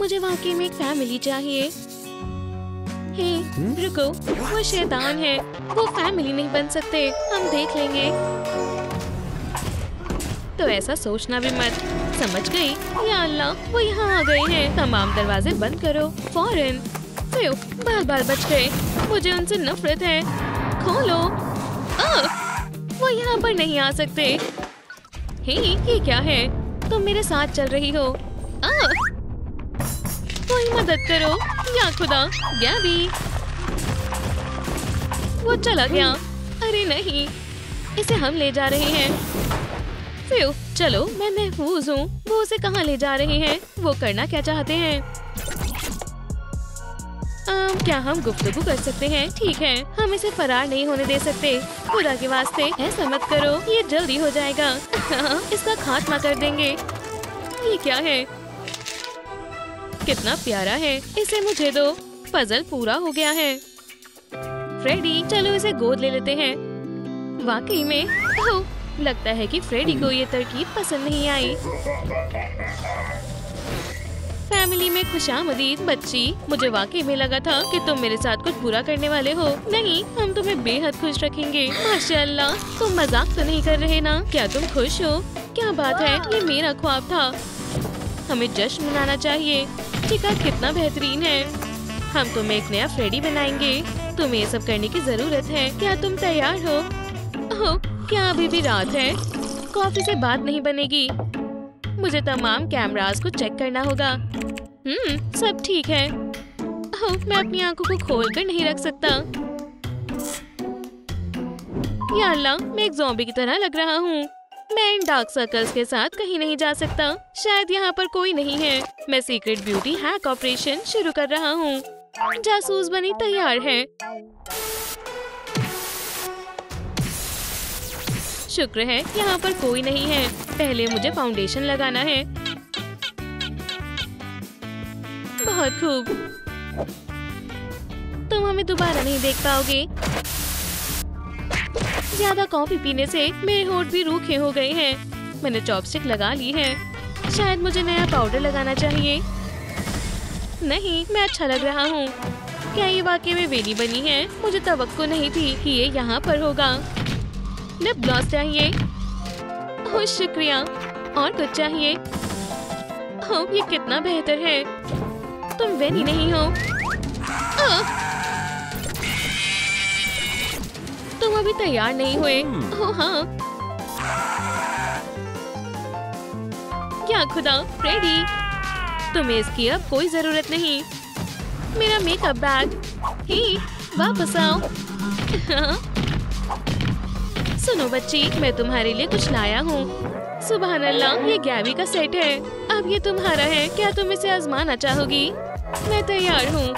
मुझे वाकई में एक फैमिली चाहिए। हे, रुको, वो शैतान है, वो फैमिली नहीं बन सकते, हम देख लेंगे। तो ऐसा सोचना भी मत, समझ गई? या अल्लाह, वो यहाँ आ गए हैं। तमाम दरवाजे बंद करो फौरन। बाल बच गए, मुझे उनसे नफरत है। खोलो। वो यहाँ पर नहीं आ सकते। हे, ये क्या है? तुम मेरे साथ चल रही हो। कोई मदद करो या खुदा। गैबी, वो चला गया। अरे नहीं, इसे हम ले जा रहे हैं। चलो, मैं महफूज हूँ। वो उसे कहाँ ले जा रहे हैं? वो करना क्या चाहते हैं? क्या हम गुफ्तगू कर सकते हैं? ठीक है, हम इसे फरार नहीं होने दे सकते। खुदा के वास्ते ऐसा मत करो, ये जल्दी हो जाएगा। इसका खात्मा कर देंगे। ये क्या है? कितना प्यारा है, इसे मुझे दो। पजल पूरा हो गया है। फ्रेडी, चलो इसे गोद ले लेते हैं। वाकई में लगता है कि फ्रेडी को ये तरकीब पसंद नहीं आई। फैमिली में खुशामदीद बच्ची। मुझे वाकई में लगा था कि तुम मेरे साथ कुछ बुरा करने वाले हो। नहीं, हम तुम्हें बेहद खुश रखेंगे। माशाअल्लाह, तुम मजाक तो नहीं कर रहे ना? क्या तुम खुश हो? क्या बात है, ये मेरा ख्वाब था। हमें जश्न मनाना चाहिए। चिका कितना बेहतरीन है। हम तुम्हें एक नया फ्रेडी बनाएंगे। तुम्हें ये सब करने की जरूरत है। क्या तुम तैयार हो? क्या अभी भी रात है? कॉफी से बात नहीं बनेगी। मुझे तमाम कैमरास को चेक करना होगा। सब ठीक है। मैं अपनी आंखों को खोलकर नहीं रख सकता। या अल्लाह, मैं एक ज़ॉम्बी की तरह लग रहा हूँ। मैं इन डार्क सर्कल्स के साथ कहीं नहीं जा सकता। शायद यहाँ पर कोई नहीं है। मैं सीक्रेट ब्यूटी हैक ऑपरेशन शुरू कर रहा हूँ। जासूस बनी तैयार है। शुक्र है यहाँ पर कोई नहीं है। पहले मुझे फाउंडेशन लगाना है। बहुत खूब। तुम हमें दोबारा नहीं देख पाओगे। ज्यादा कॉफी पीने से मेरे होंठ भी रूखे हो गए हैं। मैंने चॉपस्टिक लगा ली है। शायद मुझे नया पाउडर लगाना चाहिए। नहीं, मैं अच्छा लग रहा हूँ। क्या ये वाकई में वेली बनी है? मुझे तवक्को नहीं थी कि ये यहाँ पर होगा। लिप ग्लॉस चाहिए। ओह शुक्रिया। और कुछ चाहिए? ओह, ये कितना बेहतर है। तुम वेनी नहीं हो। तुम अभी तैयार नहीं हुए। ओह हाँ। क्या खुदा, फ्रेडी, तुम्हें इसकी अब कोई जरूरत नहीं। मेरा मेकअप बैग। हे, वापस आओ। सुनो बच्ची, मैं तुम्हारे लिए कुछ लाया हूँ। सुभान अल्लाह, ये गैबी का सेट है। अब ये तुम्हारा है। क्या तुम इसे आजमाना चाहोगी? मैं तैयार हूँ।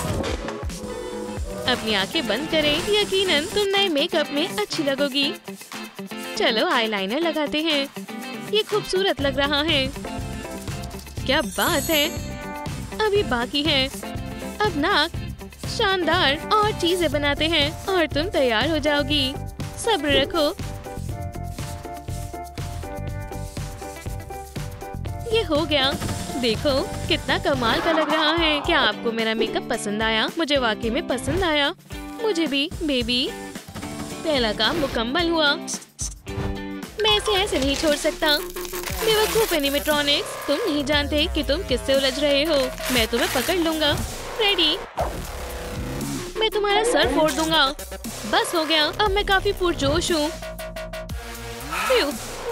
अपनी आंखें बंद करें। यकीनन तुम नए मेकअप में अच्छी लगोगी। चलो आईलाइनर लगाते हैं। ये खूबसूरत लग रहा है। क्या बात है। अभी बाकी है। अब नाक। शानदार। और चीजें बनाते हैं और तुम तैयार हो जाओगी। सब्र रखो। ये हो गया। देखो कितना कमाल का लग रहा है। क्या आपको मेरा मेकअप पसंद आया? मुझे वाकई में पसंद आया। मुझे भी बेबी। पहला काम मुकम्मल हुआ। मैं इसे ऐसे नहीं छोड़ सकता। बेवकूफ एनिमेट्रॉनिक्स, तुम नहीं जानते कि तुम किससे उलझ रहे हो। मैं तुम्हें पकड़ लूंगा। रेडी? मैं तुम्हारा सर फोड़ दूंगा। बस हो गया। अब मैं काफी पुरजोश हूँ।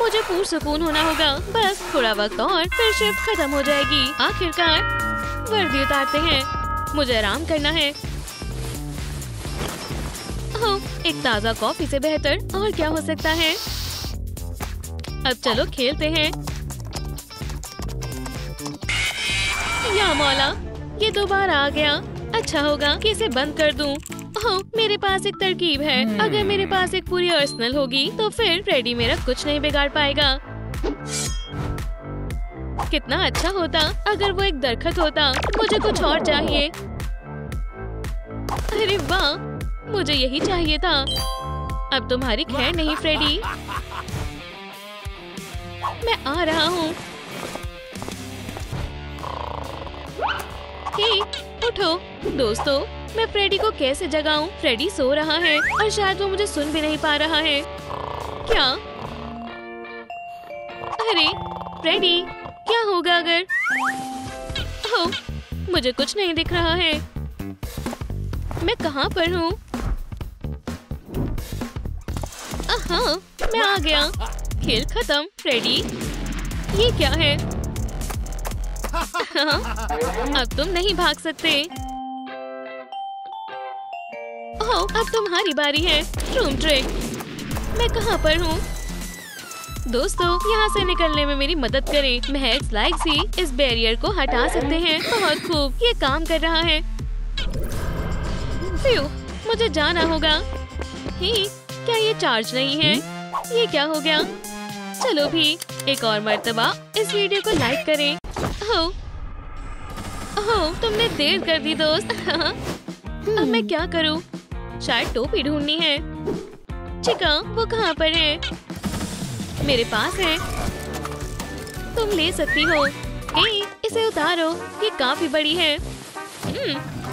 मुझे पुरसुकून होना होगा। बस थोड़ा वक्त और फिर शिफ्ट खत्म हो जाएगी। आखिरकार वर्दी उतारते हैं। मुझे आराम करना है। एक ताज़ा कॉफी से बेहतर और क्या हो सकता है। अब चलो खेलते हैं। या मौला, ये दोबारा आ गया। अच्छा होगा कि इसे बंद कर दूं। मेरे पास एक तरकीब है। अगर मेरे पास एक पूरी आर्सेनल होगी तो फिर फ्रेडी मेरा कुछ नहीं बिगाड़ पाएगा। कितना अच्छा होता अगर वो एक दरख्त होता। मुझे कुछ और चाहिए। अरे वाह, मुझे यही चाहिए था। अब तुम्हारी खैर नहीं फ्रेडी। मैं आ रहा हूँ। हे, उठो। दोस्तों, मैं फ्रेडी को कैसे जगाऊं? फ्रेडी सो रहा है और शायद वो मुझे सुन भी नहीं पा रहा है। क्या? अरे फ्रेडी, क्या होगा अगर? ओह, मुझे कुछ नहीं दिख रहा है। मैं कहाँ पर हूँ? हाँ, मैं आ गया। खेल खत्म। फ्रेडी, ये क्या है? अब तुम नहीं भाग सकते। ओह, अब तुम्हारी बारी है। Room trick. मैं कहाँ पर हूँ? दोस्तों, यहाँ से निकलने में मेरी मदद करें। महज लाइक सी इस बैरियर को हटा सकते हैं। बहुत खूब, ये काम कर रहा है। फ्यू, मुझे जाना होगा। ही, क्या ये चार्ज नहीं है? ये क्या हो गया? चलो भी एक और मर्तबा इस वीडियो को लाइक करें। ओह, तुमने देर कर दी दोस्त। अब मैं क्या करूं? शायद टोपी ढूंढनी है। चिका, वो कहाँ पर है? मेरे पास है। तुम ले सकती हो। इसे उतारो, ये काफी बड़ी है।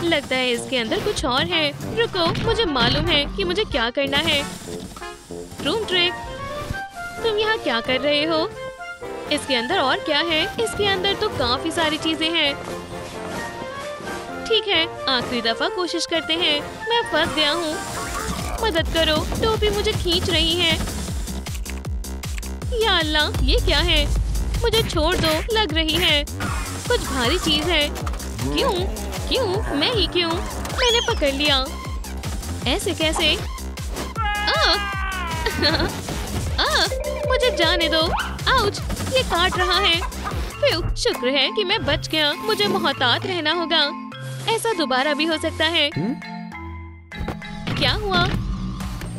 लगता है इसके अंदर कुछ और है। रुको, मुझे मालूम है कि मुझे क्या करना है। रूम ट्रिक, तुम यहाँ क्या कर रहे हो? इसके अंदर और क्या है? इसके अंदर तो काफी सारी चीजें हैं। ठीक है, आखिरी दफा कोशिश करते हैं। मैं फंस गया हूँ। मदद करो, टोपी मुझे खींच रही है। या अल्लाह, ये क्या है? मुझे छोड़ दो, लग रही है कुछ भारी चीज है। क्यों? क्यों? मैं ही क्यों? मैंने पकड़ लिया। ऐसे कैसे? मुझे जाने दो। आउच, ये काट रहा है। फ्यू, शुक्र है कि मैं बच गया। मुझे मोहतात रहना होगा। ऐसा दोबारा भी हो सकता है। क्या हुआ?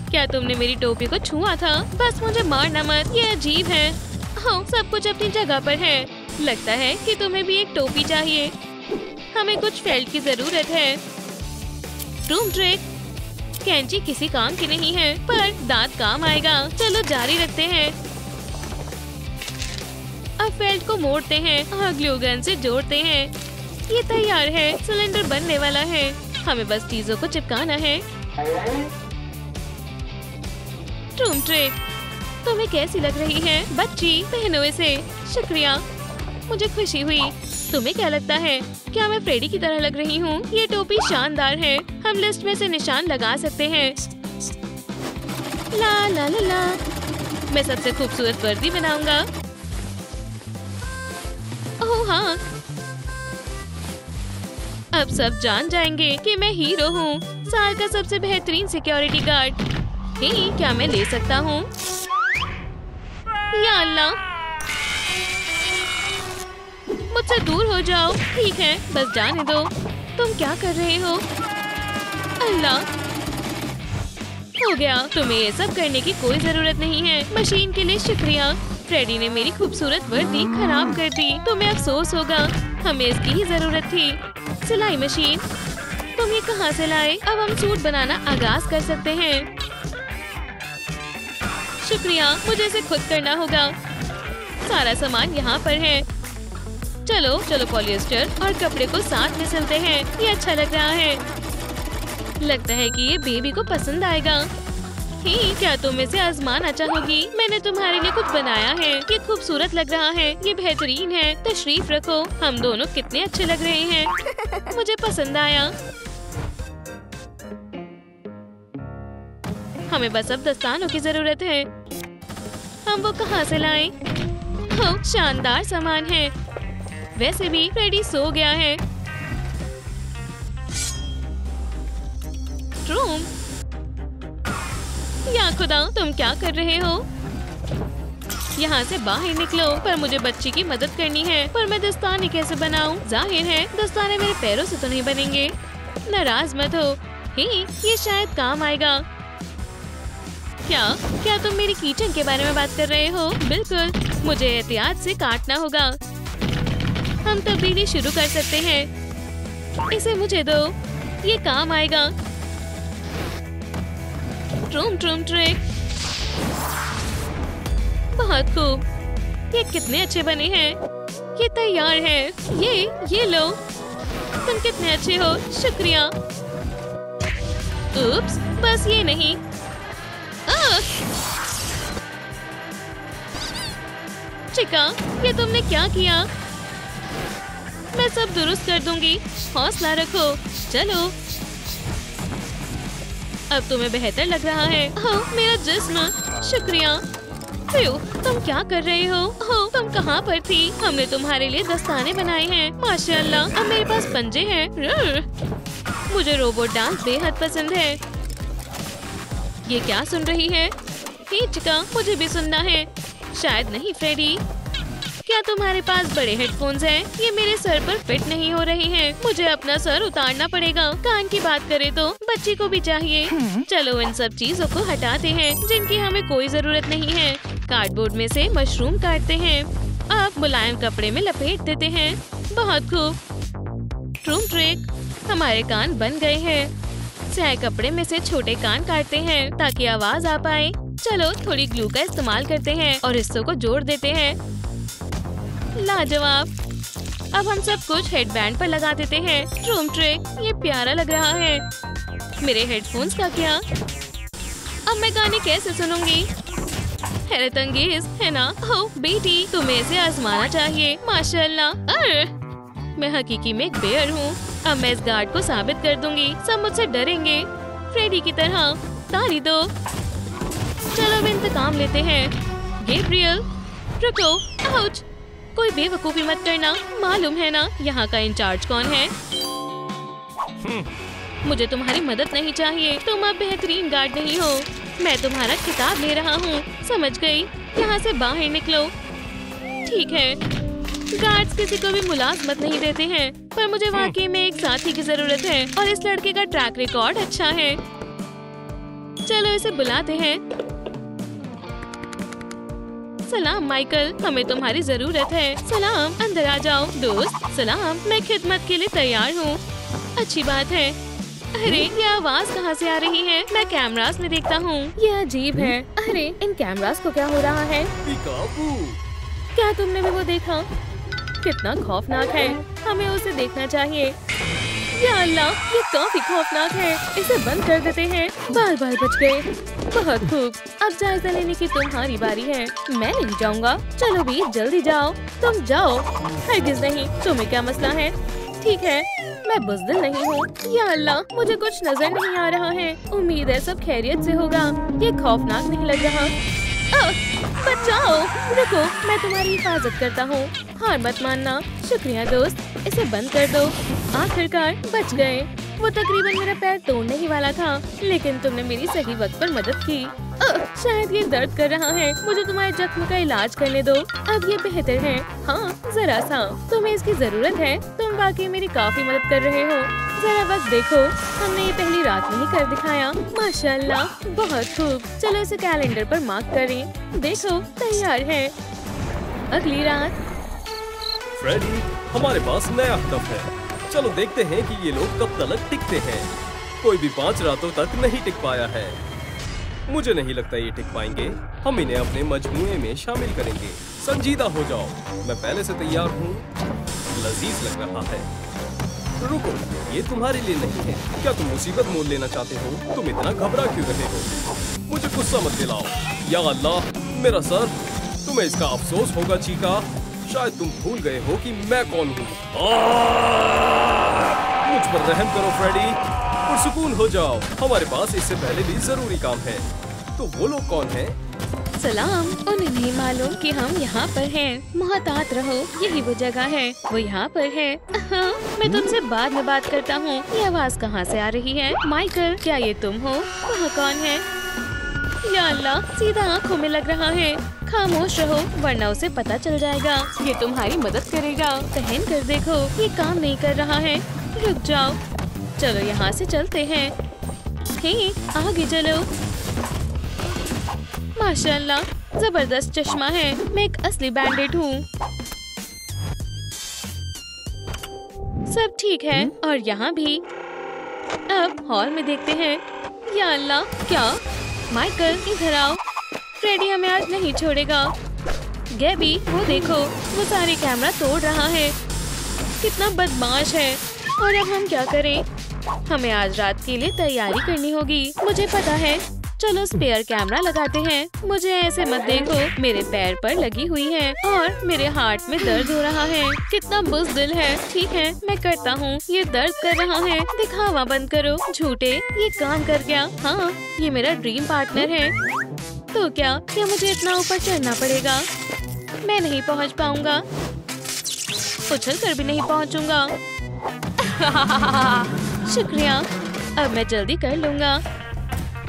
क्या तुमने मेरी टोपी को छुआ था? बस मुझे मारना मत, ये अजीब है। हाँ, सब कुछ अपनी जगह पर है। लगता है कि तुम्हें भी एक टोपी चाहिए। हमें कुछ फेल्ट की जरूरत है। रूम ट्रिक, कैंची किसी काम की नहीं है, पर दांत काम आएगा। चलो जारी रखते हैं। अब फेल्ट को मोड़ते हैं और ग्लू गन से जोड़ते हैं। ये तैयार है। सिलेंडर बनने वाला है। हमें बस चीजों को चिपकाना है। रूम ट्रिक, तुम्हें कैसी लग रही है? बच्ची, पहनो इसे। शुक्रिया, मुझे खुशी हुई। तुम्हें क्या लगता है? क्या मैं फ्रेडी की तरह लग रही हूँ? ये टोपी शानदार है। हम लिस्ट में से निशान लगा सकते हैं। ला ला ला ला, मैं सबसे खूबसूरत वर्दी बनाऊंगा। ओह हाँ, अब सब जान जाएंगे कि मैं हीरो हूँ, साल का सबसे बेहतरीन सिक्योरिटी गार्ड। क्या मैं ले सकता हूँ? या अल्लाह, मुझसे दूर हो जाओ। ठीक है, बस जाने दो। तुम क्या कर रहे हो? अल्लाह, हो गया। तुम्हें ये सब करने की कोई जरूरत नहीं है। मशीन के लिए शुक्रिया। फ्रेडी ने मेरी खूबसूरत वर्दी खराब कर दी। तुम्हें अफसोस होगा। हमें इसकी ही जरूरत थी। सिलाई मशीन, तुम ये कहाँ से लाए? अब हम सूट बनाना आगाज कर सकते हैं। शुक्रिया, मुझे इसे खुद करना होगा। सारा सामान यहाँ पर है। चलो चलो, पॉलिएस्टर और कपड़े को साथ में सिलते हैं। ये अच्छा लग रहा है। लगता है कि ये बेबी को पसंद आएगा। क्या तुम इसे आजमाना चाहोगी? मैंने तुम्हारे लिए कुछ बनाया है। ये खूबसूरत लग रहा है। ये बेहतरीन है। तशरीफ रखो। हम दोनों कितने अच्छे लग रहे हैं। मुझे पसंद आया। हमें बस अब दस्तानों की जरूरत है। हम वो कहाँ से लाएं? ओह, शानदार सामान है। वैसे भी फ्रेडी सो गया है। रूम, या खुदा, तुम क्या कर रहे हो? यहाँ से बाहर निकलो। पर मुझे बच्ची की मदद करनी है। पर मैं दस्ताने कैसे बनाऊं? जाहिर है दस्ताने मेरे पैरों से तो नहीं बनेंगे। नाराज मत हो। ये शायद काम आएगा। क्या तुम मेरी किचन के बारे में बात कर रहे हो? बिल्कुल, मुझे एहतियात से काटना होगा। हम तब्दीली शुरू कर सकते हैं। इसे मुझे दो, ये काम आएगा। ट्रूम ट्रिक, बहुत खूब। ये कितने अच्छे बने हैं। ये तैयार है। ये लो। तुम कितने अच्छे हो, शुक्रिया। उप्स, बस ये नहीं। चिका, ये तुमने क्या किया? मैं सब दुरुस्त कर दूंगी, हौसला रखो। चलो, अब तुम्हें बेहतर लग रहा है। हाँ, मेरा जिस्म, शुक्रिया। तुम क्या कर रहे हो? तुम कहाँ पर थी? हमने तुम्हारे लिए दस्ताने बनाए हैं। माशाल्लाह, अब मेरे पास पंजे हैं। मुझे रोबोट डांस बेहद पसंद है। ये क्या सुन रही है? चिका, मुझे भी सुनना है। शायद नहीं फ्रेडी। क्या तुम्हारे पास बड़े हेडफोन्स हैं? ये मेरे सर पर फिट नहीं हो रहे हैं। मुझे अपना सर उतारना पड़ेगा। कान की बात करें तो बच्ची को भी चाहिए। चलो इन सब चीजों को हटाते हैं जिनकी हमें कोई जरूरत नहीं है। कार्डबोर्ड में से मशरूम काटते हैं। अब मुलायम कपड़े में लपेट देते हैं। बहुत खूब। ट्रूम ट्रिक, हमारे कान बन गए हैं। स्याह कपड़े में से छोटे कान काटते हैं ताकि आवाज आ पाए। चलो थोड़ी ग्लू का इस्तेमाल करते हैं और हिस्सों को जोड़ देते हैं। लाजवाब। अब हम सब कुछ हेडबैंड पर लगा देते हैं। ट्रूम ट्रिक, ये प्यारा लग रहा है। मेरे हेडफोन्स का क्या? अब मैं गाने कैसे सुनूंगी? हैरत अंगेज है ना? ओह बेटी, तुम्हें इसे आजमाना चाहिए। माशाल्लाह। मैं हकीकी में एक बेयर हूँ। अब मैं इस गार्ड को साबित कर दूंगी। सब मुझसे डरेंगे, फ्रेडी की तरह। ताली दो। चलो अब इंतकाम लेते हैं। गैब्रियल, रुको। आउच, कोई बेवकूफी मत करना। मालूम है ना यहाँ का इंचार्ज कौन है? मुझे तुम्हारी मदद नहीं चाहिए। तुम अब बेहतरीन गार्ड नहीं हो। मैं तुम्हारा खिताब ले रहा हूँ, समझ गई? यहाँ से बाहर निकलो। ठीक है। गार्ड्स किसी को भी मुलाजमत नहीं देते हैं, पर मुझे वाकई में एक साथी की जरूरत है और इस लड़के का ट्रैक रिकॉर्ड अच्छा है। चलो इसे बुलाते हैं। सलाम माइकल, हमें तुम्हारी जरूरत है। सलाम, अंदर आ जाओ। दोस्त सलाम, मैं खिदमत के लिए तैयार हूँ। अच्छी बात है। अरे ये आवाज कहाँ से आ रही है? मैं कैमरास में देखता हूँ। ये अजीब है। अरे इन कैमरास को क्या हो रहा है? क्या तुमने भी वो देखा? कितना खौफनाक है। हमें उसे देखना चाहिए। या अल्लाह, ये काफी खौफनाक है। इसे बंद कर देते हैं। बाल बाल बच गए। बहुत खूब। अब जायजा लेने की तुम्हारी बारी है। मैं नहीं जाऊंगा। चलो भी जल्दी जाओ। तुम जाओ। हरगिज नहीं। तुम्हें क्या मसला है? ठीक है, मैं बुज़दिल नहीं हूँ। या अल्लाह, मुझे कुछ नजर नहीं आ रहा है। उम्मीद है सब खैरियत से होगा। ये खौफनाक नहीं लग रहा। बचाओ। रुको, मैं तुम्हारी हिफाजत करता हूँ। हार मत मानना। शुक्रिया दोस्त। इसे बंद कर दो। आखिरकार बच गए। वो तकरीबन मेरा पैर तोड़ने ही वाला था, लेकिन तुमने मेरी सही वक्त पर मदद की। शायद ये दर्द कर रहा है। मुझे तुम्हारे जख्म का इलाज करने दो। अब ये बेहतर है। हाँ, जरा सा। तुम्हें इसकी जरूरत है। तुम वाकई मेरी काफी मदद कर रहे हो। जरा वक्त देखो, हमने ये पहली रात में ही कर दिखाया। माशाल्लाह, बहुत खूब। चलो इसे कैलेंडर पर मार्क करें। देखो, तैयार है। अगली रात। फ्रेडी, हमारे पास नया हदफ है। चलो देखते हैं कि ये लोग कब तक टिकते हैं। कोई भी 5 रातों तक नहीं टिक पाया है। मुझे नहीं लगता ये टिक पाएंगे। हम इन्हें अपने मजमूए में शामिल करेंगे। संजीदा हो जाओ, मैं पहले से तैयार हूँ। लजीज लग रहा है। रुको, ये तुम्हारे लिए नहीं है। क्या तुम मुसीबत मोल लेना चाहते हो? तुम इतना घबरा क्यों रहे हो? मुझे गुस्सा मत दिलाओ। या अल्लाह, मेरा सर। तुम्हें इसका अफसोस होगा चीका। शायद तुम भूल गए हो कि मैं कौन हूँ। मुझ पर रहम करो फ्रेडी, पुरसुकून हो जाओ। हमारे पास इससे पहले भी जरूरी काम है। तो वो लोग कौन हैं? सलाम। उन्हें नहीं मालूम कि हम यहाँ पर हैं। मोहतात रहो, यही वो जगह है। वो यहाँ पर है। हाँ, मैं तुमसे बाद में बात करता हूँ। ये आवाज कहाँ से आ रही है? माइकल, क्या ये तुम हो? वहाँ कौन है? या अल्लाह, सीधा आँखों में लग रहा है। खामोश रहो, वरना उसे पता चल जाएगा। ये तुम्हारी मदद करेगा। पहन कर देखो, ये काम नहीं कर रहा है। रुक जाओ। चलो यहाँ से चलते हैं। हे, आगे चलो। माशाल्लाह, जबरदस्त चश्मा है। मैं एक असली बैंडेड हूँ। सब ठीक है, और यहाँ भी। अब हॉल में देखते हैं। या अल्लाह, क्या? माइकल, इधर आओ। फ्रेडी हमें आज नहीं छोड़ेगा। गैबी, वो देखो, वो सारे कैमरा तोड़ रहा है। कितना बदमाश है। और अब हम क्या करें? हमें आज रात के लिए तैयारी करनी होगी। मुझे पता है। चलो स्पेयर कैमरा लगाते हैं। मुझे ऐसे मत देखो, मेरे पैर पर लगी हुई है और मेरे हार्ट में दर्द हो रहा है। कितना बुज़दिल है। ठीक है, मैं करता हूँ। ये दर्द कर रहा है। दिखावा बंद करो झूठे। ये काम कर गया। हाँ, ये मेरा ड्रीम पार्टनर है। तो क्या मुझे इतना ऊपर चढ़ना पड़ेगा? मैं नहीं पहुँच पाऊंगा। उछल कर भी नहीं पहुँचूंगा। शुक्रिया, अब मैं जल्दी कर लूंगा।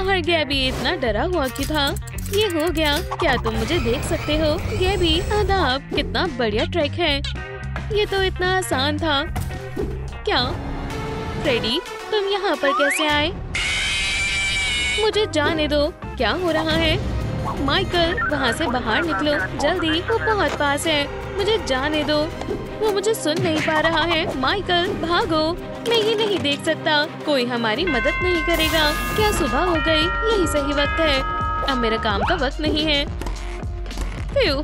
और गैबी इतना डरा हुआ क्यों था? ये हो गया। क्या तुम मुझे देख सकते हो? गैबी, आदाब। कितना बढ़िया ट्रैक है। ये तो इतना आसान था। क्या फ्रेडी, तुम यहाँ पर कैसे आए? मुझे जाने दो। क्या हो रहा है? माइकल, वहाँ से बाहर निकलो जल्दी, वो बहुत पास है। मुझे जाने दो, वो मुझे सुन नहीं पा रहा है। माइकल, भागो। मैं ये नहीं देख सकता। कोई हमारी मदद नहीं करेगा। क्या सुबह हो गई? यही सही वक्त है। अब मेरा काम का वक्त नहीं है। फ्यू।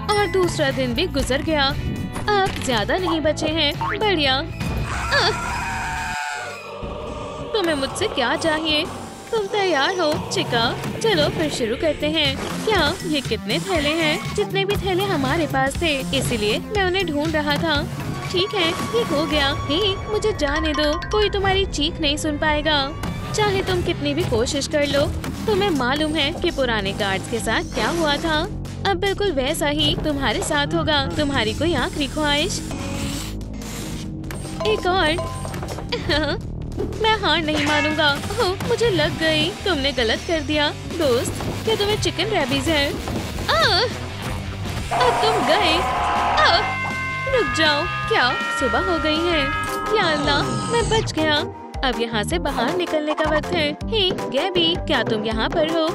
और दूसरा दिन भी गुजर गया। अब ज्यादा नहीं बचे हैं। बढ़िया। तुम्हें मुझसे क्या चाहिए? तुम तैयार हो चिका? चलो फिर शुरू करते हैं। क्या ये कितने थैले हैं? जितने भी थैले हमारे पास थे, इसीलिए मैं उन्हें ढूंढ रहा था। ठीक है, ये हो गया। हे, मुझे जाने दो। कोई तुम्हारी चीख नहीं सुन पाएगा, चाहे तुम कितनी भी कोशिश कर लो। तुम्हें मालूम है कि पुराने गार्ड्स के साथ क्या हुआ था? अब बिल्कुल वैसा ही तुम्हारे साथ होगा। तुम्हारी कोई आखिरी ख्वाहिश? एक और। मैं हार नहीं मानूंगा। ओह, मुझे लग गई। तुमने गलत कर दिया दोस्त। क्या तुम्हें चिकन रैबीज है? अब तुम गए। रुक जाओ। क्या सुबह हो गई है? या अल्लाह, मैं बच गया। अब यहाँ से बाहर निकलने का वक्त है। हे गैबी, क्या तुम यहाँ पर हो?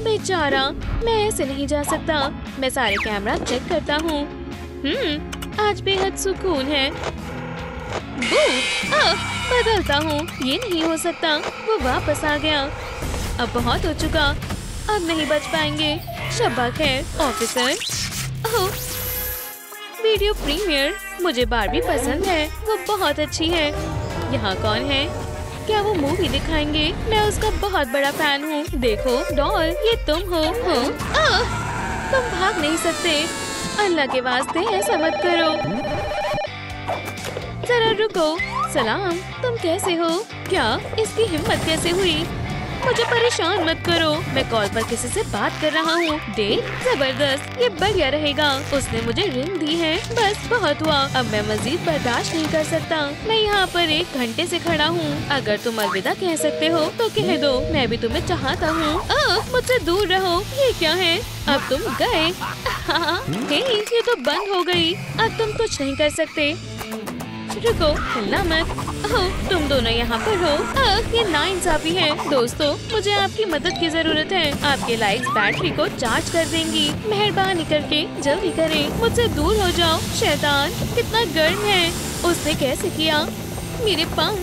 बेचारा, मैं ऐसे नहीं जा सकता। मैं सारे कैमरा चेक करता हूँ। आज बेहद सुकून है। बदलता हूँ। ये नहीं हो सकता। वो वापस आ गया। अब बहुत हो चुका। अब नहीं बच पाएंगे। शब्बा खैर ऑफिसर। ओह, वीडियो प्रीमियर। मुझे बारबी पसंद है। वो बहुत अच्छी है। यहाँ कौन है? क्या वो मूवी दिखाएंगे? मैं उसका बहुत बड़ा फैन हूँ। देखो डॉल, ये तुम हो। तुम भाग नहीं सकते। अल्लाह के वास्ते ऐसा मत करो। जरा रुको। सलाम, तुम कैसे हो? क्या इसकी हिम्मत कैसे हुई? मुझे परेशान मत करो। मैं कॉल पर किसी से बात कर रहा हूँ। डेट? जबरदस्त, ये बढ़िया रहेगा। उसने मुझे रिंग दी है। बस बहुत हुआ। अब मैं मजीद बर्दाश्त नहीं कर सकता। मैं यहाँ पर 1 घंटे से खड़ा हूँ। अगर तुम अलविदा कह सकते हो तो कह दो। मैं भी तुम्हें चाहता हूँ। मुझसे दूर रहो। ये क्या है? अब तुम गए। हे, ये तो बंद हो गई। अब तुम कुछ नहीं कर सकते। रुको, हिलना मत। ओह, तुम दोनों यहाँ पर हो। ये नाइंसाफी है। दोस्तों, मुझे आपकी मदद की जरूरत है। आपके लाइट्स बैटरी को चार्ज कर देंगी। मेहरबानी करके जल्दी करें। मुझसे दूर हो जाओ। शैतान, कितना गर्म है। उसने कैसे किया? मेरे पंख।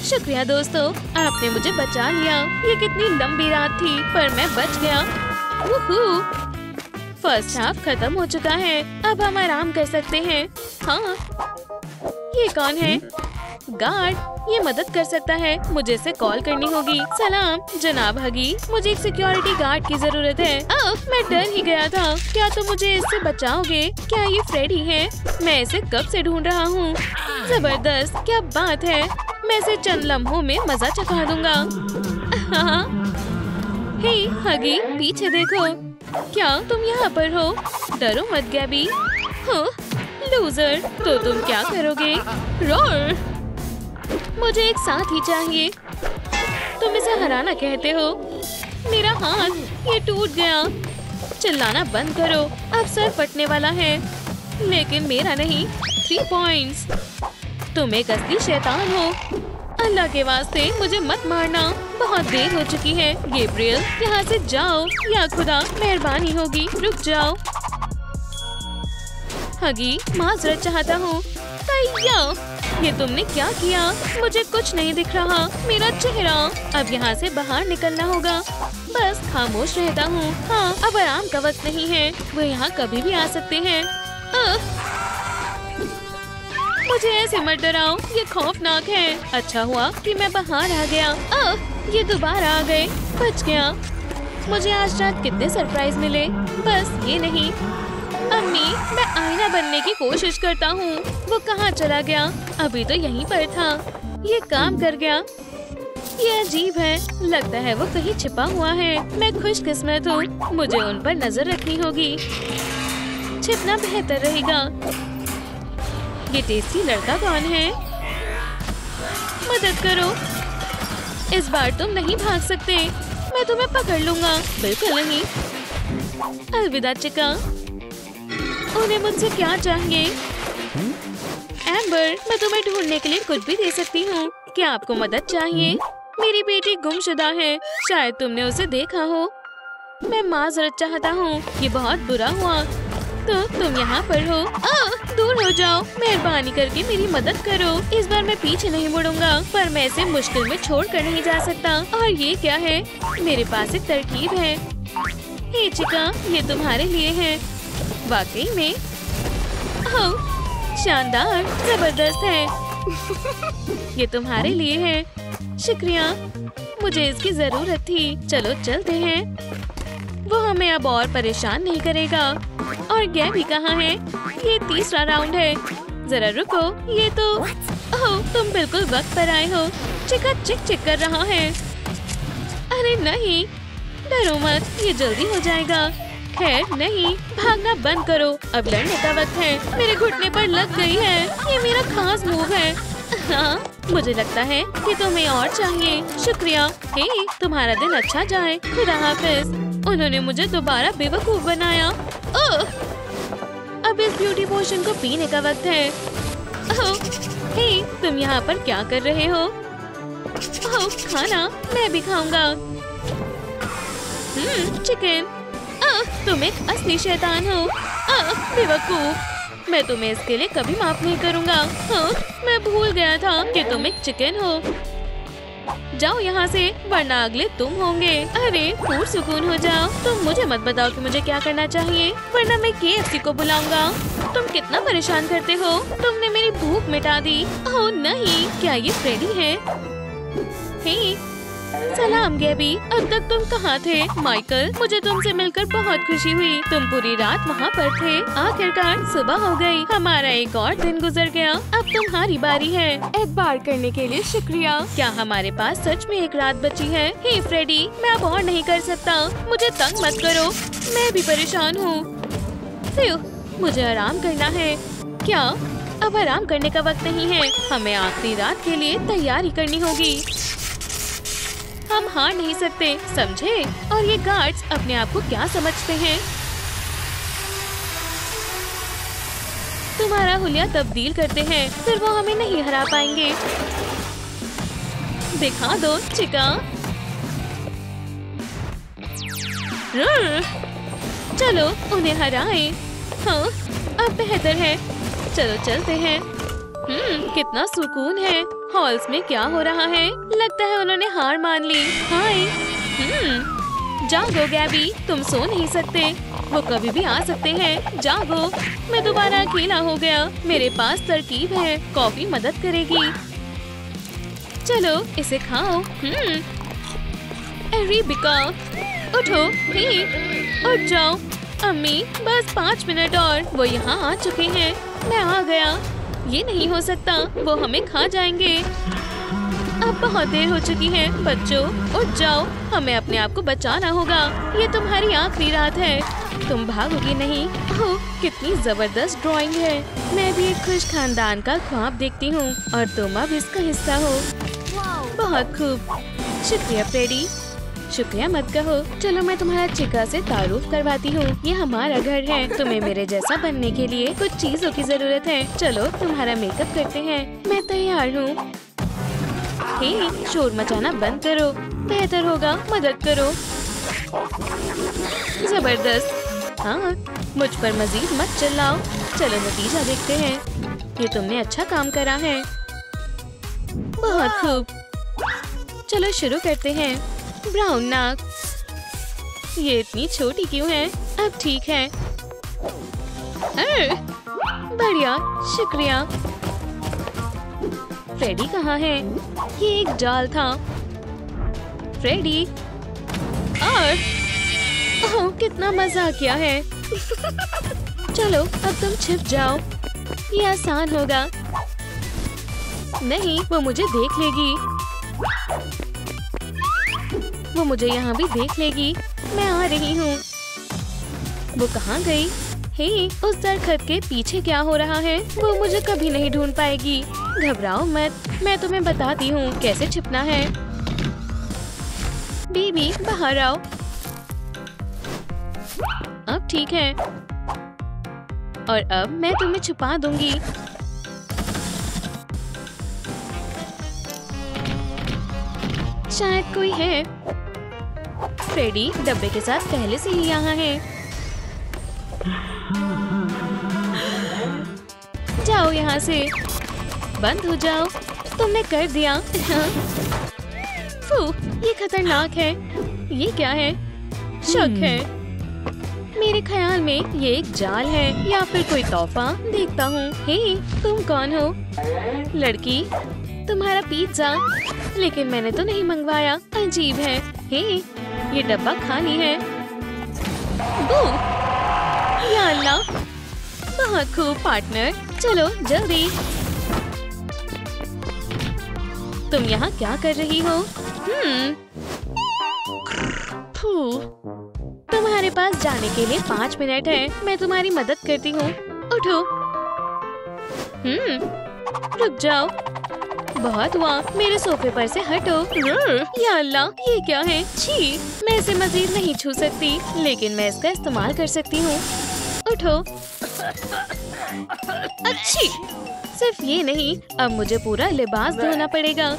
शुक्रिया दोस्तों, आपने मुझे बचा लिया। ये कितनी लंबी रात थी, पर मैं बच गया। फर्स्ट हाफ खत्म हो चुका है। अब हम आराम कर सकते हैं। हाँ, ये कौन है? गार्ड, ये मदद कर सकता है। मुझे इसे कॉल करनी होगी। सलाम जनाब हगी, मुझे एक सिक्योरिटी गार्ड की जरूरत है। मैं डर ही गया था। क्या तुम मुझे इससे बचाओगे? क्या ये फ्रेडी है? मैं इसे कब से ढूंढ रहा हूँ। जबरदस्त, क्या बात है। मैं इसे चंद लम्हों में मजा चखा दूंगा। हे हगी, पीछे देखो। क्या तुम यहाँ पर हो? डरो मत गैबी। लूजर, तो तुम क्या करोगे? रोर, मुझे एक साथी चाहिए। तुम इसे हराना कहते हो? मेरा हाथ ये टूट गया। चिल्लाना बंद करो। अब सर फटने वाला है, लेकिन मेरा नहीं। 3 पॉइंट्स। तुम एक असली शैतान हो। अल्लाह के वास्ते मुझे मत मारना। बहुत देर हो चुकी है। गैब्रियल, यहाँ से जाओ। या खुदा, मेहरबानी होगी, रुक जाओ। हगी, माजरत चाहता हूँ। ये तुमने क्या किया? मुझे कुछ नहीं दिख रहा, मेरा चेहरा। अब यहाँ से बाहर निकलना होगा। बस खामोश रहता हूँ। हाँ, अब आराम का वक्त नहीं है, वो यहाँ कभी भी आ सकते हैं। मुझे ऐसे मत डराओ, ये खौफनाक है। अच्छा हुआ कि मैं बाहर आ गया। ये दोबारा आ गए, बच गया। मुझे आज रात कितने सरप्राइज मिले। बस ये नहीं। अम्मी, मैं आईना बनने की कोशिश करता हूँ। वो कहाँ चला गया? अभी तो यहीं पर था। ये काम कर गया। ये अजीब है, लगता है वो कहीं छिपा हुआ है। मैं खुशकिस्मत हूँ, मुझे उन पर नजर रखनी होगी। छिपना बेहतर रहेगा। ये टेस्टी लड़का कौन है? मदद करो, इस बार तुम नहीं भाग सकते। मैं तुम्हें पकड़ लूंगा। बिल्कुल नहीं। अलविदा चिका। उन्हें मुझसे क्या चाहिए? एम्बर, मैं तुम्हें ढूंढने के लिए कुछ भी दे सकती हूँ। क्या आपको मदद चाहिए? मेरी बेटी गुमशुदा है, शायद तुमने उसे देखा हो। मैं माजरत चाहता हूँ, ये बहुत बुरा हुआ। तो तुम यहाँ पर हो। दूर हो जाओ, मेहरबानी करके मेरी मदद करो। इस बार मैं पीछे नहीं मुड़ूंगा, पर मैं इसे मुश्किल में छोड़ कर नहीं जा सकता। और ये क्या है? मेरे पास एक तरकीब है। हे चिका, ये तुम्हारे लिए है। वाकई में? ओह, शानदार, जबरदस्त है। ये तुम्हारे लिए है। शुक्रिया, मुझे इसकी जरूरत थी। चलो चलते हैं। वो हमें अब और परेशान नहीं करेगा। और गैबी कहाँ है? ये तीसरा राउंड है। जरा रुको, ये तो ओह, तुम बिल्कुल वक्त पर आए हो। चिका चिक चिक कर रहा है। अरे नहीं, डरो मत, ये जल्दी हो जाएगा। खैर नहीं, भागना बंद करो, अब लड़ने का वक्त है। मेरे घुटने पर लग गई है। ये मेरा खास मूव है। हाँ, मुझे लगता है कि तुम्हें और चाहिए। शुक्रिया। हे, तुम्हारा दिन अच्छा जाए। खुदा हाफिज। उन्होंने मुझे दोबारा बेवकूफ बनाया। ओह, अब इस ब्यूटी पोशन को पीने का वक्त है। ओह, हे, तुम यहाँ पर क्या कर रहे हो? ओह, खाना मैं भी खाऊंगा। चिकन। तुम एक असली शैतान हो। बेवकूफ, मैं तुम्हें इसके लिए कभी माफ नहीं करूँगा। मैं भूल गया था कि तुम एक चिकन हो। जाओ यहाँ से, वरना अगले तुम होंगे। अरे पुरसुकून हो जाओ। तुम मुझे मत बताओ कि मुझे क्या करना चाहिए, वरना मैं KFC को बुलाऊंगा। तुम कितना परेशान करते हो। तुमने मेरी भूख मिटा दी। ओह नहीं, क्या ये फ्रेडी है? हे, सलाम गैबी, अब तक तुम कहाँ थे? माइकल, मुझे तुमसे मिलकर बहुत खुशी हुई। तुम पूरी रात वहाँ पर थे। आखिरकार सुबह हो गई। हमारा एक और दिन गुजर गया। अब तुम्हारी बारी है। एतबार करने के लिए शुक्रिया। क्या हमारे पास सच में एक रात बची है? हे फ्रेडी, मैं अब और नहीं कर सकता। मुझे तंग मत करो, मैं भी परेशान हूँ। मुझे आराम करना है। क्या अब आराम करने का वक्त नहीं है? हमें आखिरी रात के लिए तैयारी करनी होगी। हम हार नहीं सकते, समझे? और ये गार्ड्स अपने आप को क्या समझते हैं? तुम्हारा हुलिया तब्दील करते हैं, फिर वो हमें नहीं हरा पाएंगे। दिखा दो चिका। चलो उन्हें हराएं। हाँ, अब बेहतर है। चलो चलते हैं। कितना सुकून है। हॉल्स में क्या हो रहा है? लगता है उन्होंने हार मान ली। हाय। जागो गैबी, तुम सो नहीं सकते। वो कभी भी आ सकते हैं। जागो। मैं दोबारा अकेला हो गया। मेरे पास तरकीब है। कॉफी मदद करेगी। चलो इसे खाओ। एरिबिका, उठो। उठ जाओ। अम्मी, बस 5 मिनट और। वो यहाँ आ चुके हैं। मैं आ गया। ये नहीं हो सकता, वो हमें खा जाएंगे। अब बहुत देर हो चुकी है। बच्चों, उठ जाओ, हमें अपने आप को बचाना होगा। ये तुम्हारी आखिरी रात है। तुम भागोगी नहीं। ओह, कितनी जबरदस्त ड्राइंग है। मैं भी एक खुश खानदान का ख्वाब देखती हूँ और तुम अब इसका हिस्सा हो। बहुत खूब। शुक्रिया फ्रेडी। शुक्रिया मत कहो। चलो मैं तुम्हारा चिका से तारुफ करवाती हूँ। ये हमारा घर है। तुम्हें मेरे जैसा बनने के लिए कुछ चीजों की जरूरत है। चलो तुम्हारा मेकअप करते हैं। मैं तैयार हूँ। हे, शोर मचाना बंद करो। बेहतर होगा मदद करो। जबरदस्त। हाँ, मुझ पर मजीद मत चिल्लाओ। चलो नतीजा देखते हैं। ये तुमने अच्छा काम करा है। बहुत खूब। चलो शुरू करते हैं। ब्राउन नाक, ये इतनी छोटी क्यों है? अब ठीक है। बढ़िया, शुक्रिया। फ्रेडी कहाँ है? ये एक जाल था। फ्रेडी, और ओह, कितना मजा किया है। चलो अब तुम छिप जाओ, ये आसान होगा। नहीं, वो मुझे देख लेगी। वो मुझे यहाँ भी देख लेगी। मैं आ रही हूँ। वो कहाँ गई? हे, उस दरख्त के पीछे क्या हो रहा है? वो मुझे कभी नहीं ढूंढ पाएगी। घबराओ मत, मैं तुम्हें बताती हूँ कैसे छिपना है। बेबी, बाहर आओ। अब ठीक है, और अब मैं तुम्हें छुपा दूंगी। शायद कोई है। फ्रेडी डब्बे के साथ पहले से ही यहाँ है। जाओ यहाँ से, बंद हो जाओ। तुमने कर दिया। फू, ये खतरनाक है। ये क्या है? शक है। मेरे ख्याल में ये एक जाल है या फिर कोई तोहफा। देखता हूँ। हे, तुम कौन हो? लड़की, तुम्हारा पिज्जा। लेकिन मैंने तो नहीं मंगवाया। अजीब है। हे, ये डब्बा खाली है। या अल्लाह, बहुत खूब पार्टनर। चलो जल्दी। तुम यहाँ क्या कर रही हो? तुम्हारे पास जाने के लिए 5 मिनट है। मैं तुम्हारी मदद करती हूँ। उठो। रुक जाओ। बहुत हुआ, मेरे सोफे पर से हटो। या अल्लाह, ये क्या है? छी, मैं इसे मजीद नहीं छू सकती, लेकिन मैं इसका इस्तेमाल कर सकती हूँ। उठो। अच्छी। सिर्फ ये नहीं, अब मुझे पूरा लिबास धोना पड़ेगा।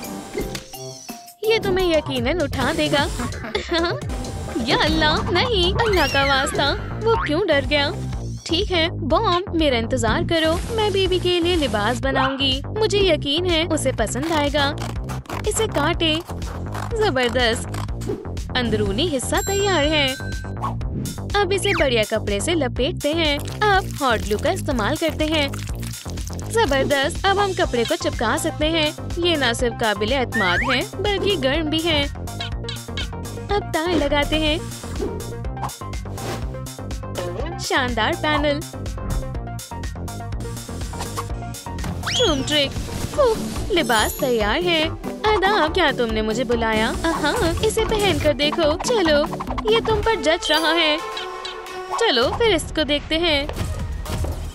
ये तुम्हें यकीनन उठा देगा। या अल्लाह, नहीं, अल्लाह का वास्ता। वो क्यों डर गया? ठीक है बॉम, मेरा इंतजार करो। मैं बेबी के लिए लिबास बनाऊंगी। मुझे यकीन है उसे पसंद आएगा। इसे काटे। जबरदस्त। अंदरूनी हिस्सा तैयार है। अब इसे बढ़िया कपड़े से लपेटते हैं। अब हॉट ग्लू का इस्तेमाल करते हैं। जबरदस्त। अब हम कपड़े को चिपका सकते हैं। ये न सिर्फ काबिल एतमाद है, बल्कि गर्म भी है। अब तार लगाते हैं। शानदार पैनल। ट्रूम ट्रिक। लिबास तैयार है। आदाब, क्या तुमने मुझे बुलाया? हाँ, इसे पहन कर देखो। चलो, ये तुम पर जच रहा है। चलो फिर इसको देखते हैं।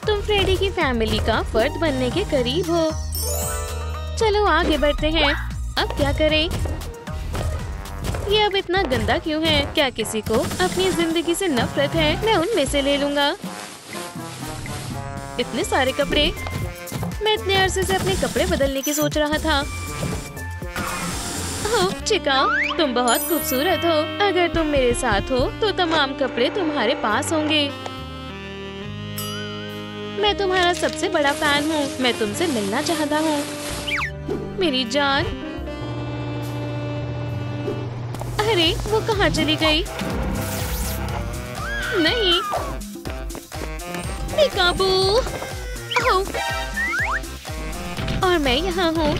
तुम फ्रेडी की फैमिली का फर्द बनने के करीब हो। चलो आगे बढ़ते हैं। अब क्या करें? ये अब इतना गंदा क्यों है? क्या किसी को अपनी जिंदगी से नफरत है? मैं उनमें से ले लूंगा। इतने सारे कपड़े। मैं इतने अरसे से अपने कपड़े बदलने की सोच रहा था। ओह चिका, तुम बहुत खूबसूरत हो। अगर तुम मेरे साथ हो तो तमाम कपड़े तुम्हारे पास होंगे। मैं तुम्हारा सबसे बड़ा फैन हूँ। मैं तुमसे मिलना चाहता हूँ मेरी जान। अरे वो कहाँ चली गई? नहीं, बेकाबू। और मैं यहाँ हूँ।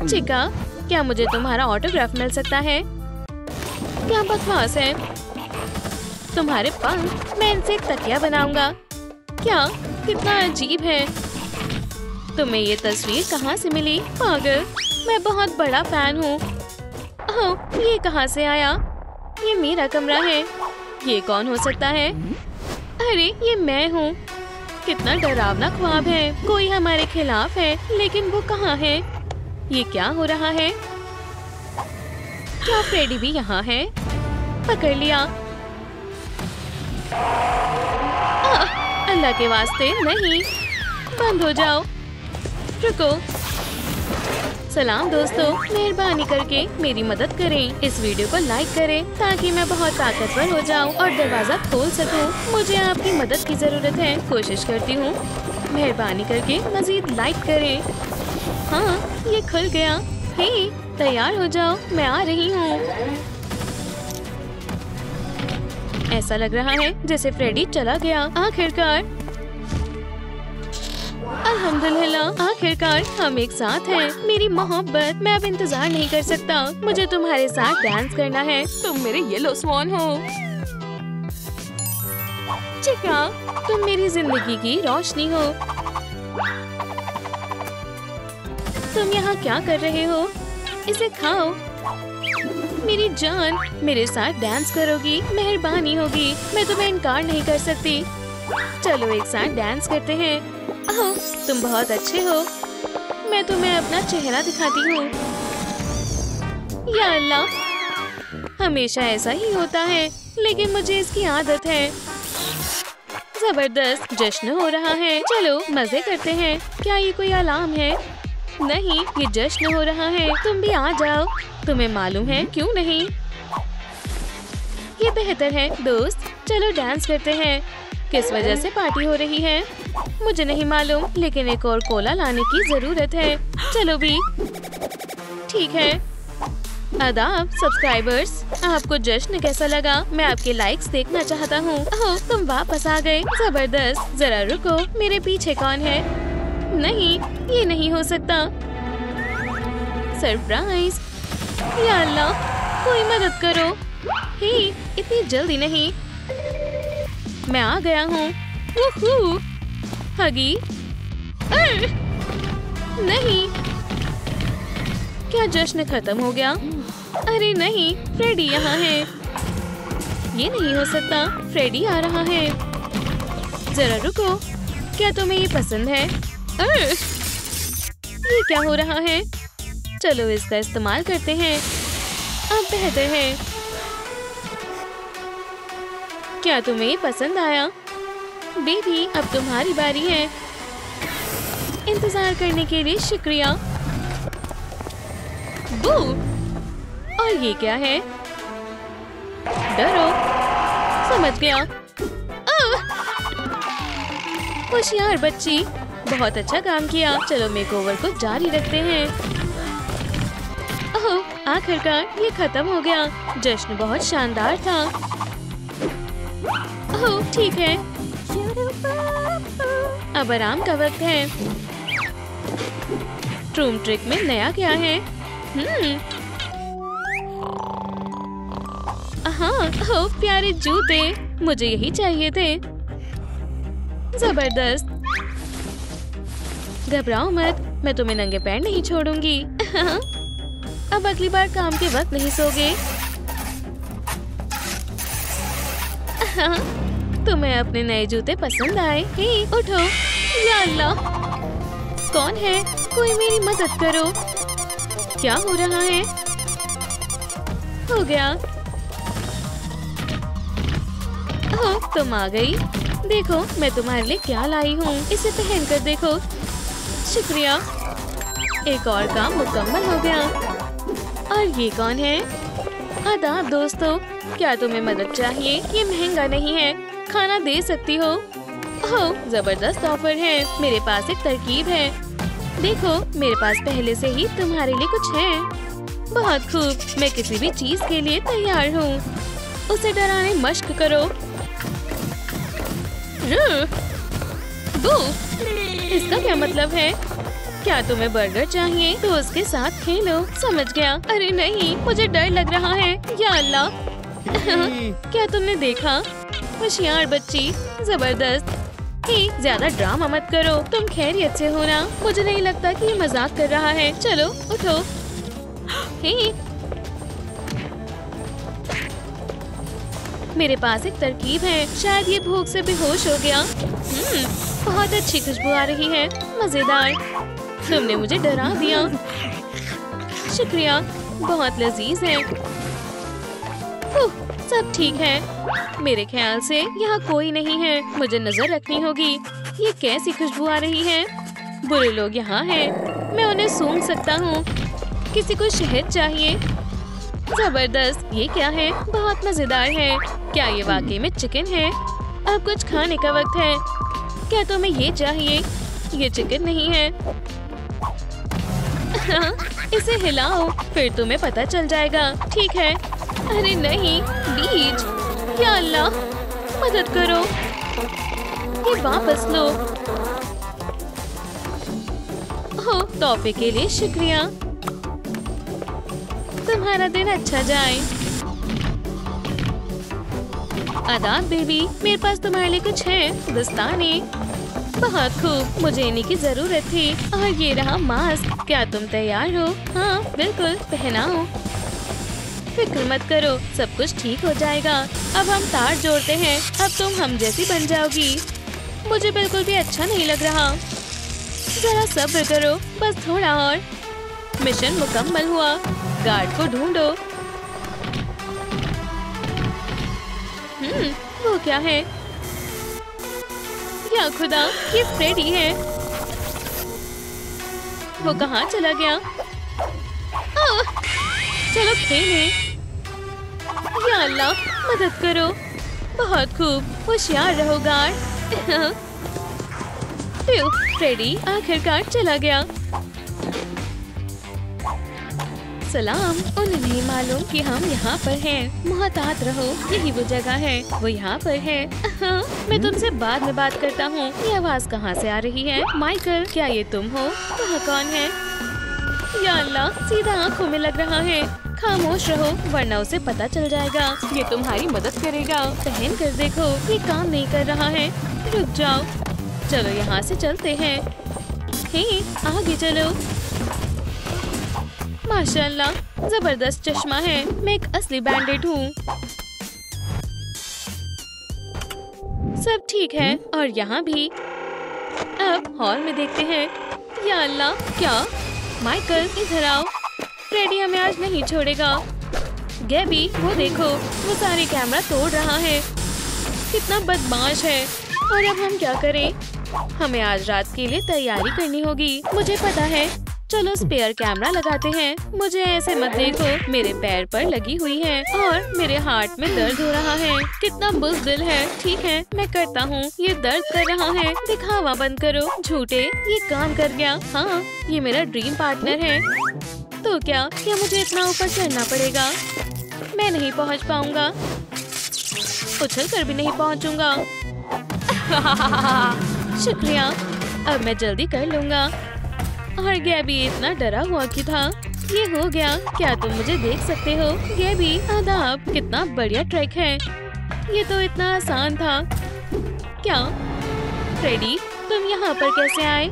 चिका, क्या मुझे तुम्हारा ऑटोग्राफ मिल सकता है? क्या बकवास है। तुम्हारे पंख, मैं इनसे एक तकिया बनाऊंगा। क्या, कितना अजीब है। तुम्हें ये तस्वीर कहाँ से मिली? पागल, मैं बहुत बड़ा फैन हूँ। ओह, ये कहाँ से आया? ये मेरा कमरा है। ये कौन हो सकता है? अरे ये मैं हूँ। कितना डरावना ख्वाब है। कोई हमारे खिलाफ है, लेकिन वो कहाँ है? ये क्या हो रहा है? क्या फ्रेडी भी यहाँ है? पकड़ लिया। अल्लाह के वास्ते नहीं, बंद हो जाओ। रुको। सलाम दोस्तों, मेहरबानी करके मेरी मदद करें। इस वीडियो को लाइक करें ताकि मैं बहुत ताकतवर हो जाऊं और दरवाजा खोल सकूं। मुझे आपकी मदद की जरूरत है। कोशिश करती हूँ। मेहरबानी करके मजीद लाइक करें। हाँ, ये खुल गया। हे, तैयार हो जाओ, मैं आ रही हूँ। ऐसा लग रहा है जैसे फ्रेडी चला गया। आखिरकार, अल्हम्दुलिल्लाह, आखिरकार हम एक साथ हैं। मेरी मोहब्बत, मैं अब इंतजार नहीं कर सकता। मुझे तुम्हारे साथ डांस करना है। तुम मेरे येलो स्वान हो। चिका, तुम मेरी जिंदगी की रोशनी हो। तुम यहाँ क्या कर रहे हो? इसे खाओ। मेरी जान, मेरे साथ डांस करोगी? मेहरबानी होगी, मैं तुम्हें इनकार नहीं कर सकती। चलो एक साथ डांस करते हैं। ओह, तुम बहुत अच्छे हो। मैं तुम्हें अपना चेहरा दिखाती हूँ। या अल्लाह, हमेशा ऐसा ही होता है, लेकिन मुझे इसकी आदत है। जबरदस्त जश्न हो रहा है। चलो मजे करते हैं। क्या ये कोई अलार्म है? नहीं, ये जश्न हो रहा है। तुम भी आ जाओ। तुम्हें मालूम है क्यों नहीं? ये बेहतर है दोस्त। चलो डांस करते हैं। किस वजह से पार्टी हो रही है मुझे नहीं मालूम, लेकिन एक और कोला लाने की जरूरत है। चलो भी, ठीक है। आदाब सब्सक्राइबर्स, आपको जश्न कैसा लगा? मैं आपके लाइक्स देखना चाहता हूँ। ओह, तुम वापस आ गए, जबरदस्त। जरा रुको, मेरे पीछे कौन है? नहीं, ये नहीं हो सकता। सरप्राइज! या अल्लाह, कोई मदद करो। हे, इतनी जल्दी नहीं। मैं आ गया हूँ। वूहू! हगी! नहीं, क्या जश्न खत्म हो गया? अरे नहीं, फ्रेडी यहाँ है। ये नहीं हो सकता, फ्रेडी आ रहा है। जरा रुको, क्या तुम्हें ये पसंद है? ये क्या हो रहा है? चलो इसका इस्तेमाल करते हैं। अब बेहतर है। क्या तुम्हें ये पसंद आया? बेबी, अब तुम्हारी बारी है। इंतजार करने के लिए शुक्रिया। बू! और ये क्या है? डरो, समझ गया। होशियार बच्ची, बहुत अच्छा काम किया। चलो मेकओवर को जारी रखते हैं। ओह, आखिरकार ये खत्म हो गया। जश्न बहुत शानदार था। ओह, ठीक है, अब आराम का वक्त है। रूम ट्रिक में नया क्या है? हाँ, ओह प्यारे जूते, मुझे यही चाहिए थे। जबरदस्त। घबराओ मत, मैं तुम्हें नंगे पैर नहीं छोड़ूंगी। अब अगली बार काम के वक्त नहीं सोगे। तुम्हें अपने नए जूते पसंद आए? हे, उठो। या अल्लाह, कौन है? कोई मेरी मदद करो। क्या हो रहा है? हो गया। ओह, तुम आ गई। देखो मैं तुम्हारे लिए क्या लाई हूँ। इसे पहन कर देखो। शुक्रिया। एक और काम मुकम्मल हो गया। और ये कौन है? आदाब दोस्तों, क्या तुम्हें मदद चाहिए? ये महंगा नहीं है, खाना दे सकती हो। ओह, जबरदस्त ऑफर है। मेरे पास एक तरकीब है। देखो, मेरे पास पहले से ही तुम्हारे लिए कुछ है। बहुत खूब, मैं किसी भी चीज के लिए तैयार हूँ। उसे डराने मश्क करो। बू! इसका क्या मतलब है? क्या तुम्हें बर्गर चाहिए? तो उसके साथ खेलो। समझ गया। अरे नहीं, मुझे डर लग रहा है। या अल्लाह! क्या तुमने देखा? होशियार बच्ची, जबरदस्त। हे, ज्यादा ड्रामा मत करो। तुम खैरियत से हो ना? मुझे नहीं लगता कि ये मजाक कर रहा है। चलो उठो। हे, मेरे पास एक तरकीब है। शायद ये भूख से बेहोश हो गया। बहुत अच्छी खुशबू आ रही है। मजेदार। तुमने मुझे डरा दिया। शुक्रिया, बहुत लजीज है। सब ठीक है। मेरे ख्याल से यहाँ कोई नहीं है। मुझे नजर रखनी होगी। ये कैसी खुशबू आ रही है? बुरे लोग यहाँ हैं। मैं उन्हें सूंघ सकता हूँ। किसी को शहद चाहिए। जबरदस्त। ये क्या है? बहुत मजेदार है। क्या ये वाकई में चिकन है? अब कुछ खाने का वक्त है। क्या तुम्हें ये चाहिए? ये चिकन नहीं है। इसे हिलाओ, फिर तुम्हें पता चल जाएगा। ठीक है। अरे नहीं, बीज! या अल्लाह, मदद करो। ये वापस लो। ओह, तोहफे के लिए शुक्रिया। तुम्हारा दिन अच्छा जाए। आदाब बेबी, मेरे पास तुम्हारे लिए कुछ है। दस्ताने। बहुत खूब, मुझे इन्हीं की जरूरत थी। और ये रहा मास्क। क्या तुम तैयार हो? हाँ बिल्कुल, पहनाओ। फिक्र मत करो, सब कुछ ठीक हो जाएगा। अब हम तार जोड़ते हैं। अब तुम हम जैसी बन जाओगी। मुझे बिल्कुल भी अच्छा नहीं लग रहा। जरा सब्र करो, बस थोड़ा और। मिशन मुकम्मल हुआ। गार्ड को ढूंढो। वो क्या है? या खुदा, ये फ्रेडी है। वो कहाँ चला गया? चलो खेलें। या अल्लाह, मदद करो। बहुत खूब, होशियार रहो गार्ड। फ्रेडी आखिरकार चला गया। सलाम, उन्हें नहीं मालूम कि हम यहाँ पर हैं। मुहतात रहो, यही वो जगह है। वो यहाँ पर है। मैं तुमसे बाद में बात करता हूँ। ये आवाज कहाँ से आ रही है? माइकल, क्या ये तुम हो? वहाँ कौन है? या अल्लाह, सीधा आँखों में लग रहा है। खामोश रहो, वरना उसे पता चल जाएगा। ये तुम्हारी मदद करेगा। पहन कर देखो, ये काम नहीं कर रहा है। रुक जाओ। चलो यहाँ से चलते हैं। हे, आगे चलो। माशाल्लाह, जबरदस्त चश्मा है। मैं एक असली बैंडेड हूँ। सब ठीक है, और यहाँ भी। अब हॉल में देखते हैं। या अल्लाह, क्या? माइकल, इधर आओ। फ्रेडी हमें आज नहीं छोड़ेगा। गैबी, वो देखो, वो सारे कैमरा तोड़ रहा है। कितना बदमाश है। और अब हम क्या करें? हमें आज रात के लिए तैयारी करनी होगी। मुझे पता है। चलो स्पेयर कैमरा लगाते हैं। मुझे ऐसे मत देखो, मेरे पैर पर लगी हुई है और मेरे हार्ट में दर्द हो रहा है। कितना बुज़दिल है। ठीक है, मैं करता हूँ। ये दर्द कर रहा है। दिखावा बंद करो, झूठे। ये काम कर गया। हाँ, ये मेरा ड्रीम पार्टनर है। तो क्या मुझे इतना ऊपर चढ़ना पड़ेगा? मैं नहीं पहुँच पाऊंगा। उछल कर भी नहीं पहुँचूंगा। शुक्रिया, अब मैं जल्दी कर लूंगा। और गैबी इतना डरा हुआ कि था। ये हो गया। क्या तुम मुझे देख सकते हो? गैबी, आदाब। कितना बढ़िया ट्रैक है। ये तो इतना आसान था। क्या फ्रेडी, तुम यहाँ पर कैसे आए?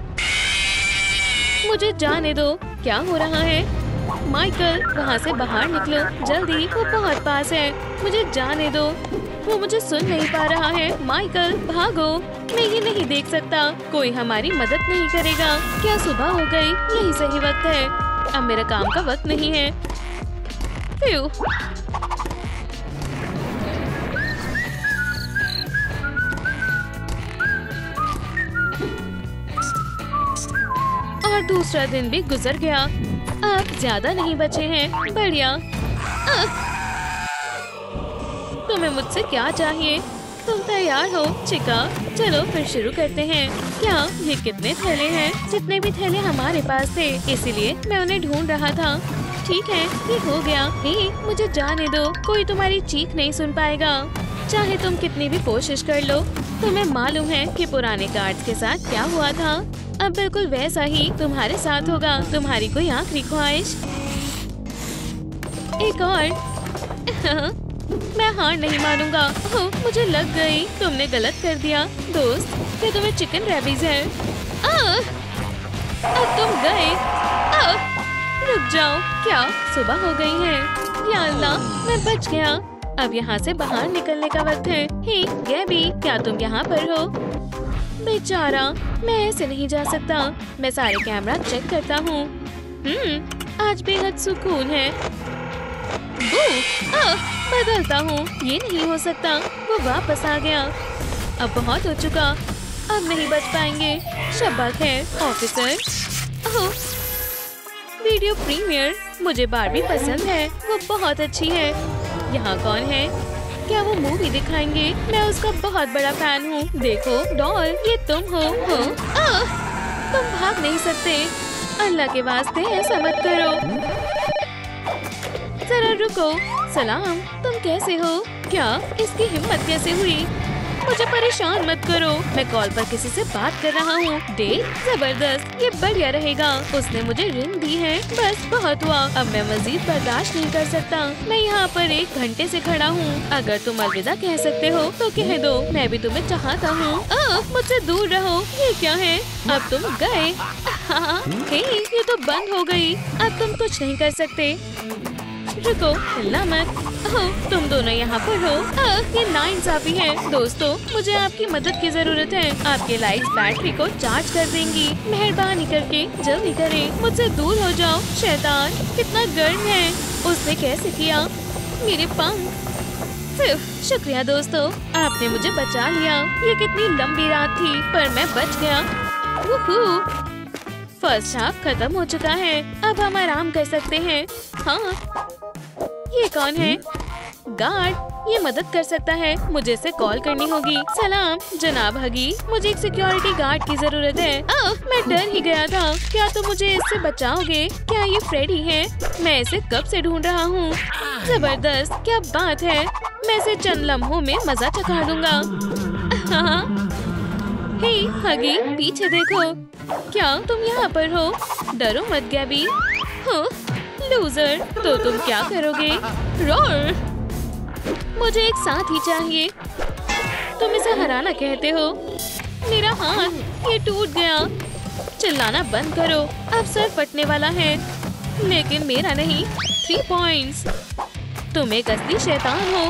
मुझे जाने दो। क्या हो रहा है? माइकल, वहाँ से बाहर निकलो जल्दी। वो बहुत पास है। मुझे जाने दो। वो मुझे सुन नहीं पा रहा है। माइकल, भागो। मैं ये नहीं देख सकता। कोई हमारी मदद नहीं करेगा। क्या सुबह हो गई? यही सही वक्त है। अब मेरा काम का वक्त नहीं है। फ्यू। और दूसरा दिन भी गुजर गया। अब ज्यादा नहीं बचे हैं। बढ़िया। तुम्हें मुझसे क्या चाहिए? तुम तैयार हो चिका? चलो फिर शुरू करते हैं। क्या ये कितने थैले हैं? जितने भी थैले हमारे पास थे, इसीलिए मैं उन्हें ढूंढ रहा था। ठीक है, ये हो गया। हे, मुझे जाने दो। कोई तुम्हारी चीख नहीं सुन पाएगा, चाहे तुम कितनी भी कोशिश कर लो। तुम्हें मालूम है कि पुराने गार्ड्स के साथ क्या हुआ था? अब बिल्कुल वैसा ही तुम्हारे साथ होगा। तुम्हारी कोई आखिरी ख्वाहिश? एक और। मैं हार नहीं मानूंगा। ओह, मुझे लग गई। तुमने गलत कर दिया दोस्त। क्या तुम्हें चिकन रैबीज है? अब तुम गए। रुक जाओ। क्या सुबह हो गई है? या अल्लाह, मैं बच गया। अब यहाँ से बाहर निकलने का वक्त है। हे गैबी, क्या तुम यहाँ पर हो? बेचारा, मैं ऐसे नहीं जा सकता। मैं सारे कैमरा चेक करता हूँ। आज बेहद सुकून है। बदलता हूँ। ये नहीं हो सकता। वो वापस आ गया। अब बहुत हो चुका। अब नहीं बच पाएंगे। शब्बा खैर ऑफिसर। ओह, वीडियो प्रीमियर। मुझे बारबी पसंद है। वो बहुत अच्छी है। यहाँ कौन है? क्या वो मूवी दिखाएंगे? मैं उसका बहुत बड़ा फैन हूँ। देखो डॉल, ये तुम हो? तुम भाग नहीं सकते। अल्लाह के वास्ते ऐसा मत करो। जरा रुको। सलाम, तुम कैसे हो? क्या इसकी हिम्मत कैसे हुई? मुझे परेशान मत करो, मैं कॉल पर किसी से बात कर रहा हूँ। डेट? जबरदस्त, ये बढ़िया रहेगा। उसने मुझे रिंग दी है। बस बहुत हुआ, अब मैं मजीद बर्दाश्त नहीं कर सकता। मैं यहाँ पर 1 घंटे से खड़ा हूँ। अगर तुम अलविदा कह सकते हो तो कह दो, मैं भी तुम्हें चाहता हूँ। मुझसे दूर रहो। ये क्या है? अब तुम गए। हाँ, हे, ये तो बंद हो गई। अब तुम कुछ नहीं कर सकते। रुको, हिलना मत। तुम दोनों यहाँ पर हो। ये नाइंसाफी है। दोस्तों, मुझे आपकी मदद की जरूरत है। आपके लाइट्स बैटरी को चार्ज कर देंगी। मेहरबानी करके जल्दी करें। मुझसे दूर हो जाओ। शैतान कितना गर्म है। उसने कैसे किया? मेरे पंख। शुक्रिया दोस्तों, आपने मुझे बचा लिया। ये कितनी लंबी रात थी, पर मैं बच गया। फर्स्ट हाफ खत्म हो चुका है। अब हम आराम कर सकते हैं। हाँ, ये कौन है? गार्ड, ये मदद कर सकता है। मुझे इसे कॉल करनी होगी। सलाम जनाब हगी, मुझे एक सिक्योरिटी गार्ड की जरूरत है। मैं डर ही गया था। क्या तुम मुझे इससे बचाओगे? क्या ये फ्रेडी है? मैं इसे कब से ढूंढ रहा हूँ। जबरदस्त, क्या बात है। मैं इसे चंद लम्हों में मजा चखा दूंगा। हे हगी, पीछे देखो। क्या तुम यहाँ पर हो? डरो मत गैबी। लूजर, तो तुम क्या करोगे? रोर, मुझे एक साथी चाहिए। तुम इसे हराना कहते हो? मेरा हाथ ये टूट गया। चिल्लाना बंद करो, अब सर फटने वाला है। लेकिन मेरा नहीं। 3 पॉइंट्स। तुम एक असली शैतान हो।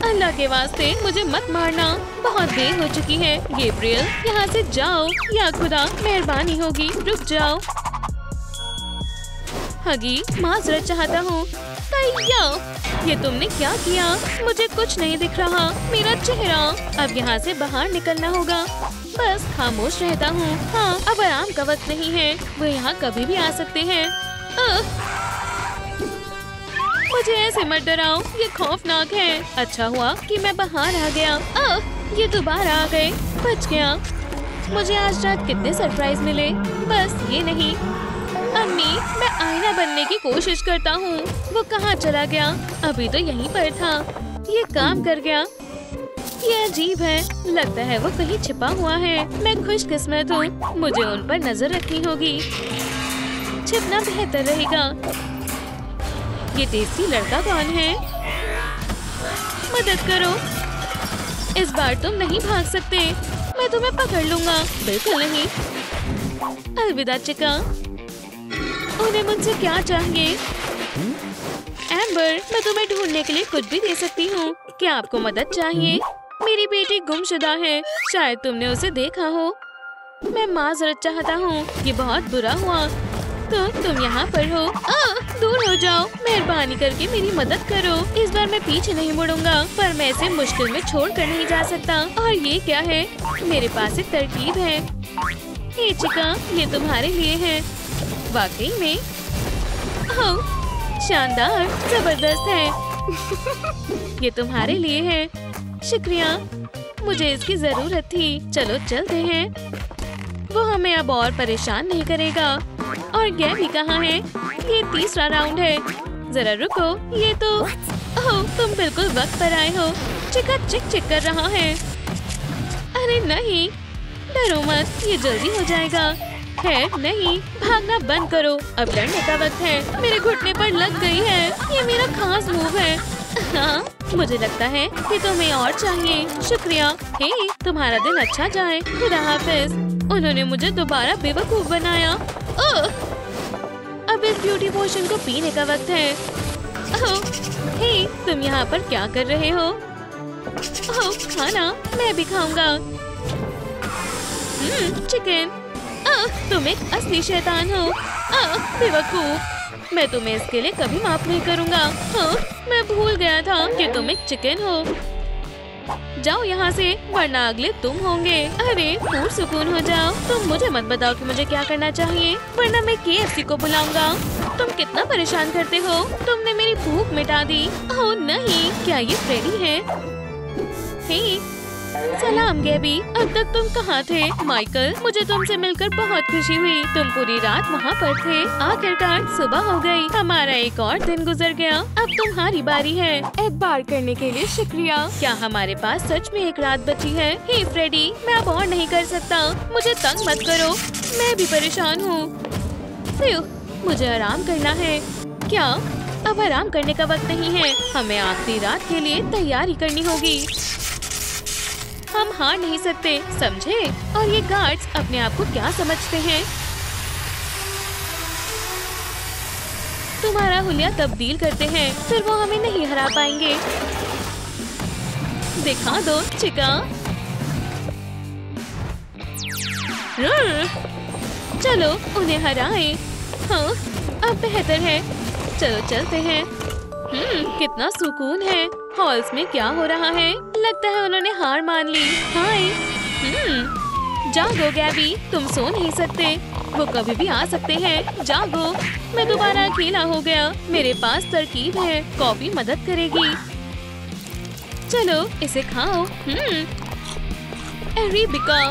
अल्लाह के वास्ते मुझे मत मारना। बहुत देर हो चुकी है। गैब्रियल, यहाँ से जाओ। या खुदा, मेहरबानी होगी, रुक जाओ। हगी, माजरत चाहता हूँ। ये तुमने क्या किया? मुझे कुछ नहीं दिख रहा। मेरा चेहरा। अब यहाँ से बाहर निकलना होगा। बस खामोश रहता हूँ। हाँ, अब आराम का वक्त नहीं है। वो यहाँ कभी भी आ सकते हैं। मुझे ऐसे मत डराओ, ये खौफनाक है। अच्छा हुआ कि मैं बाहर आ गया। ये दोबारा आ गए। बच गया। मुझे आज रात कितने सरप्राइज मिले। बस ये नहीं। अम्मी, मैं आईना बनने की कोशिश करता हूँ। वो कहाँ चला गया? अभी तो यहीं पर था। ये काम कर गया। ये अजीब है। लगता है वो कहीं छिपा हुआ है। मैं खुशकिस्मत हूँ। मुझे उन पर नजर रखनी होगी। छिपना बेहतर रहेगा। ये टेस्टी लड़का कौन है? मदद करो। इस बार तुम नहीं भाग सकते। मैं तुम्हें पकड़ लूंगा। बिल्कुल नहीं। अलविदा चिका। उन्हें मुझसे क्या चाहिए? एम्बर, मैं तुम्हें ढूंढने के लिए कुछ भी दे सकती हूँ। क्या आपको मदद चाहिए? मेरी बेटी गुमशुदा है। शायद तुमने उसे देखा हो। मैं माजरत चाहता हूँ। ये बहुत बुरा हुआ। तो तुम यहाँ पर हो। दूर हो जाओ। मेहरबानी करके मेरी मदद करो। इस बार मैं पीछे नहीं मुड़ूंगा, पर मैं इसे मुश्किल में छोड़ कर नहीं जा सकता। और ये क्या है? मेरे पास एक तरकीब है। हे चिका, ये तुम्हारे लिए है। वाकई में? शानदार, जबरदस्त है। ये तुम्हारे लिए है। शुक्रिया, मुझे इसकी जरूरत थी। चलो चलते हैं। वो हमें अब और परेशान नहीं करेगा। और गैबी कहाँ है? ये तीसरा राउंड है। जरा रुको, ये तो तुम बिल्कुल वक्त पर आए हो। चिका चिक चिक कर रहा है। अरे नहीं, डरो मत, ये जल्दी हो जाएगा। है नहीं, भागना बंद करो। अब लड़ने का वक्त है। मेरे घुटने पर लग गई है। ये मेरा खास मूव है। हाँ, मुझे लगता है कि तुम्हें और चाहिए। शुक्रिया। हे, तुम्हारा दिन अच्छा जाए। खुदा हाफिज। उन्होंने मुझे दोबारा बेवकूफ बनाया। अब इस ब्यूटी पोशन को पीने का वक्त है। हे, तुम यहाँ पर क्या कर रहे हो? खाना मैं भी खाऊंगा। चिकन। तुम एक असली शैतान हो। बेवकूफ, मैं तुम्हें इसके लिए कभी माफ नहीं करूँगा। मैं भूल गया था कि तुम एक चिकन हो। जाओ यहाँ से, वरना अगले तुम होंगे। अरे पुरसुकून हो जाओ। तुम मुझे मत बताओ कि मुझे क्या करना चाहिए, वरना मैं KFC को बुलाऊंगा। तुम कितना परेशान करते हो। तुमने मेरी भूख मिटा दी। ओह नहीं, क्या ये फ्रेडी है? हे, सलाम गैबी, अब तक तुम कहाँ थे? माइकल, मुझे तुमसे मिलकर बहुत खुशी हुई। तुम पूरी रात वहाँ पर थे। आखिरकार सुबह हो गई, हमारा एक और दिन गुजर गया। अब तुम्हारी बारी है। एतबार करने के लिए शुक्रिया। क्या हमारे पास सच में एक रात बची है? हे फ्रेडी, मैं अब और नहीं कर सकता। मुझे तंग मत करो, मैं भी परेशान हूँ। मुझे आराम करना है। क्या अब आराम करने का वक्त नहीं है? हमें आखिरी रात के लिए तैयारी करनी होगी। हम हार नहीं सकते, समझे? और ये गार्ड्स अपने आप को क्या समझते हैं? तुम्हारा हुलिया तब्दील करते हैं, फिर वो हमें नहीं हरा पाएंगे। दिखा दो चिका। चलो उन्हें हराएं। हाँ, अब बेहतर है। चलो चलते हैं। कितना सुकून है। हॉल्स में क्या हो रहा है? लगता है उन्होंने हार मान ली। हाय। जागो गैबी, तुम सो नहीं सकते। वो कभी भी आ सकते हैं। जागो। मैं दोबारा अकेला हो गया। मेरे पास तरकीब है। कॉफी मदद करेगी। चलो इसे खाओ। एरिबिका,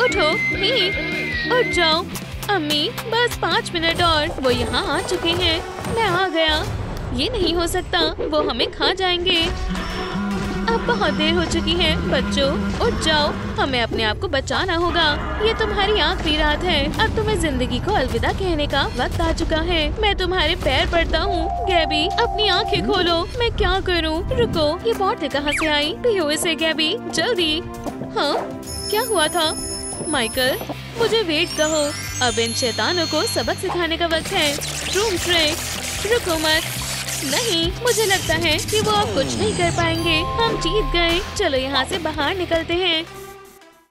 उठो। उठ जाओ। अम्मी, बस 5 मिनट और। वो यहाँ आ चुके हैं। मैं आ गया। ये नहीं हो सकता, वो हमें खा जाएंगे। अब बहुत देर हो चुकी है। बच्चों, उठ जाओ, हमें अपने आप को बचाना होगा। ये तुम्हारी आखिरी रात है। अब तुम्हें जिंदगी को अलविदा कहने का वक्त आ चुका है। मैं तुम्हारे पैर पड़ता हूँ। गैबी, अपनी आंखें खोलो। मैं क्या करूँ? रुको, ये बॉटल कहाँ से आई? पियो इसे गैबी, जल्दी। हाँ, क्या हुआ था? माइकल, मुझे वेट कहो। अब इन शैतानों को सबक सिखाने का वक्त है। रूम ट्रेक, रुको मत। नहीं, मुझे लगता है कि वो अब कुछ नहीं कर पाएंगे। हम जीत गए। चलो यहाँ से बाहर निकलते हैं।